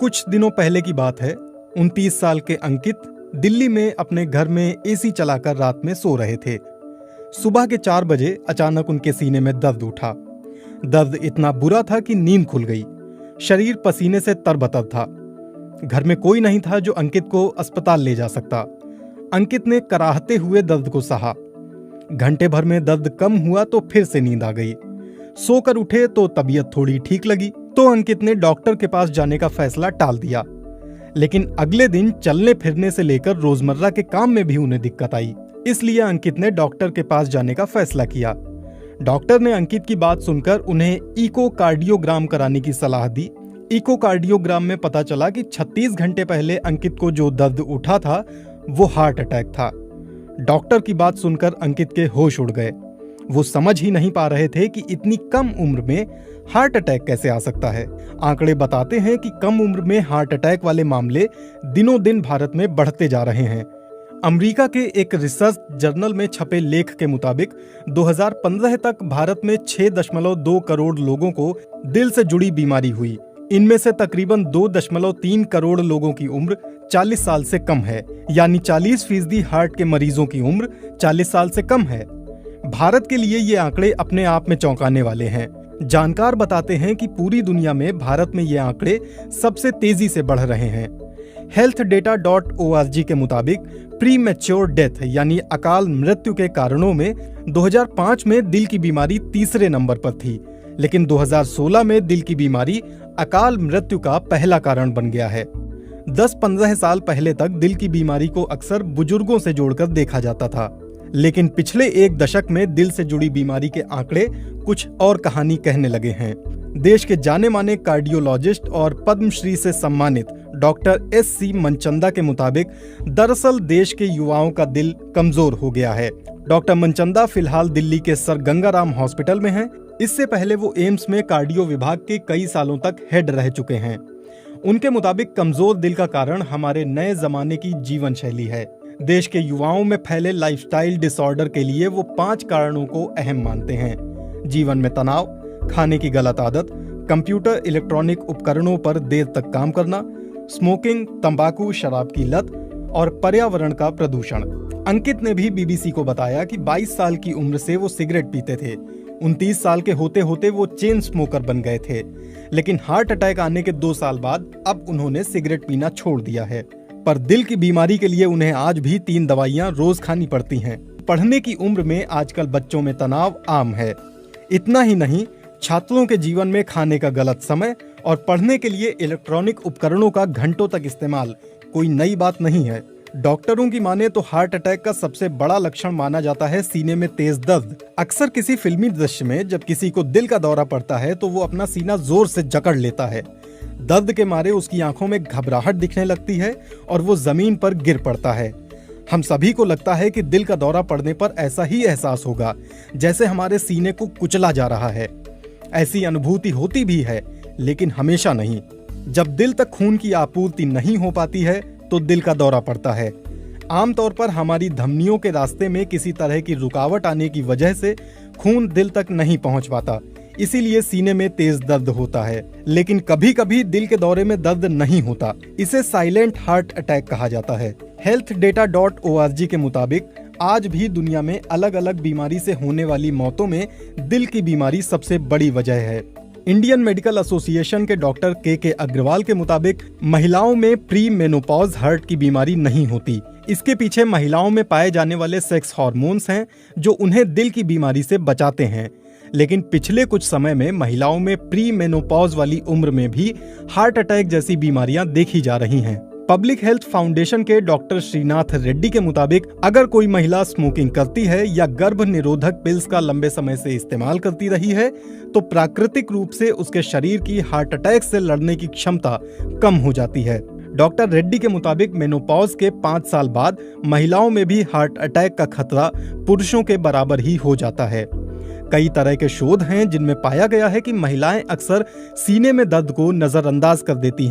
कुछ दिनों पहले की बात है। 29 साल के अंकित दिल्ली में अपने घर में एसी चलाकर रात में सो रहे थे। सुबह के 4 बजे अचानक उनके सीने में दर्द उठा। दर्द इतना बुरा था कि नींद खुल गई। शरीर पसीने से तरबतर था। घर में कोई नहीं था जो अंकित को अस्पताल ले जा सकता। अंकित ने कराहते हुए दर्द को सहा। घंटे भर में दर्द कम हुआ तो फिर से नींद आ गई। सोकर उठे तो तबीयत थोड़ी ठीक लगी, तो अंकित ने डॉक्टर के पास जाने का फैसला टाल दिया। लेकिन अगले दिन चलने फिरने से लेकर रोजमर्रा के काम में भी उन्हें दिक्कत आई। इसलिए अंकित ने डॉक्टर के पास जाने का फैसला किया। डॉक्टर ने अंकित की बात सुनकर उन्हें इकोकार्डियोग्राम कराने की सलाह दी। इकोकार्डियोग्राम में पता चला कि 36 घंटे पहले अंकित को जो दर्द उठा था वो हार्ट अटैक था। डॉक्टर की बात सुनकर अंकित के होश उड़ गए। वो समझ ही नहीं पा रहे थे कि इतनी कम उम्र में हार्ट अटैक कैसे आ सकता है। आंकड़े बताते हैं कि कम उम्र में हार्ट अटैक वाले मामले दिनों दिन भारत में बढ़ते जा रहे हैं। अमेरिका के एक रिसर्च जर्नल में छपे लेख के मुताबिक 2015 तक भारत में 6.2 करोड़ लोगों को दिल से जुड़ी बीमारी हुई। इनमें से तकरीबन 2.3 करोड़ लोगों की उम्र 40 साल से कम है, यानी 40% हार्ट के मरीजों की उम्र 40 साल से कम है। भारत के लिए ये आंकड़े अपने आप में चौंकाने वाले हैं। जानकार बताते हैं कि पूरी दुनिया में भारत में ये आंकड़े सबसे तेजी से बढ़ रहे हैं। healthdata.org के मुताबिक प्री मैच्योर डेथ यानी अकाल मृत्यु के कारणों में 2005 में दिल की बीमारी तीसरे नंबर पर थी, लेकिन 2016 में दिल की बीमारी अकाल मृत्यु का पहला कारण बन गया है। 10-15 साल पहले तक दिल की बीमारी को अक्सर बुजुर्गों से जोड़कर देखा जाता था, लेकिन पिछले एक दशक में दिल से जुड़ी बीमारी के आंकड़े कुछ और कहानी कहने लगे हैं। देश के जाने माने कार्डियोलॉजिस्ट और पद्मश्री से सम्मानित डॉक्टर SC मनचंदा के मुताबिक दरअसल देश के युवाओं का दिल कमजोर हो गया है। डॉक्टर मनचंदा फिलहाल दिल्ली के सर गंगाराम हॉस्पिटल में हैं। इससे पहले वो एम्स में कार्डियो विभाग के कई सालों तक हेड रह चुके हैं। उनके मुताबिक कमजोर दिल का कारण हमारे नए जमाने की जीवन शैली है। देश के युवाओं में फैले लाइफस्टाइल डिसऑर्डर के लिए वो 5 कारणों को अहम मानते हैं: जीवन में तनाव, खाने की गलत आदत, कंप्यूटर इलेक्ट्रॉनिक उपकरणों पर देर तक काम करना, स्मोकिंग, तंबाकू, शराब की लत और पर्यावरण का प्रदूषण। अंकित ने भी BBC को बताया कि 22 साल की उम्र से वो सिगरेट पीते थे। 29 साल के होते होते वो चेन स्मोकर बन गए थे, लेकिन हार्ट अटैक आने के 2 साल बाद अब उन्होंने सिगरेट पीना छोड़ दिया है। पर दिल की बीमारी के लिए उन्हें आज भी 3 दवाइयां रोज खानी पड़ती हैं। पढ़ने की उम्र में आजकल बच्चों में तनाव आम है। इतना ही नहीं, छात्रों के जीवन में खाने का गलत समय और पढ़ने के लिए इलेक्ट्रॉनिक उपकरणों का घंटों तक इस्तेमाल कोई नई बात नहीं है। डॉक्टरों की माने तो हार्ट अटैक का सबसे बड़ा लक्षण माना जाता है सीने में तेज दर्द। अक्सर किसी फिल्मी दृश्य में जब किसी को दिल का दौरा पड़ता है तो वो अपना सीना जोर से जकड़ लेता है। दर्द के मारे उसकी आंखों में घबराहट दिखने लगती है और वो जमीन पर गिर पड़ता है। हम सभी को लगता है कि दिल का दौरा पड़ने पर ऐसा ही एहसास होगा जैसे हमारे सीने को कुचला जा रहा है। ऐसी अनुभूति होती भी है, लेकिन हमेशा नहीं। जब दिल तक खून की आपूर्ति नहीं हो पाती है तो दिल का दौरा पड़ता है। आमतौर पर हमारी धमनियों के रास्ते में किसी तरह की रुकावट आने की वजह से खून दिल तक नहीं पहुंच पाता, इसीलिए सीने में तेज दर्द होता है। लेकिन कभी कभी दिल के दौरे में दर्द नहीं होता, इसे साइलेंट हार्ट अटैक कहा जाता है। healthdata.org के मुताबिक आज भी दुनिया में अलग अलग बीमारी से होने वाली मौतों में दिल की बीमारी सबसे बड़ी वजह है। इंडियन मेडिकल एसोसिएशन के डॉक्टर के अग्रवाल के मुताबिक महिलाओं में प्री मेनोपॉज हार्ट की बीमारी नहीं होती। इसके पीछे महिलाओं में पाए जाने वाले सेक्स हार्मोन्स हैं जो उन्हें दिल की बीमारी से बचाते हैं। लेकिन पिछले कुछ समय में महिलाओं में प्री मेनोपॉज वाली उम्र में भी हार्ट अटैक जैसी बीमारियां देखी जा रही हैं। पब्लिक हेल्थ फाउंडेशन के डॉक्टर श्रीनाथ रेड्डी के मुताबिक अगर कोई महिला स्मोकिंग करती है या गर्भ निरोधक पिल्स का लंबे समय से इस्तेमाल करती रही है तो प्राकृतिक रूप से उसके शरीर की हार्ट अटैक से लड़ने की क्षमता कम हो जाती है। डॉक्टर रेड्डी के मुताबिक मेनोपॉज के 5 साल बाद महिलाओं में भी हार्ट अटैक का खतरा पुरुषों के बराबर ही हो जाता है। कई तरह के शोध हैं जिनमें पाया गया है कि महिलाएं अक्सर सीने में दर्द को नजरअंदाज कर देती हैं।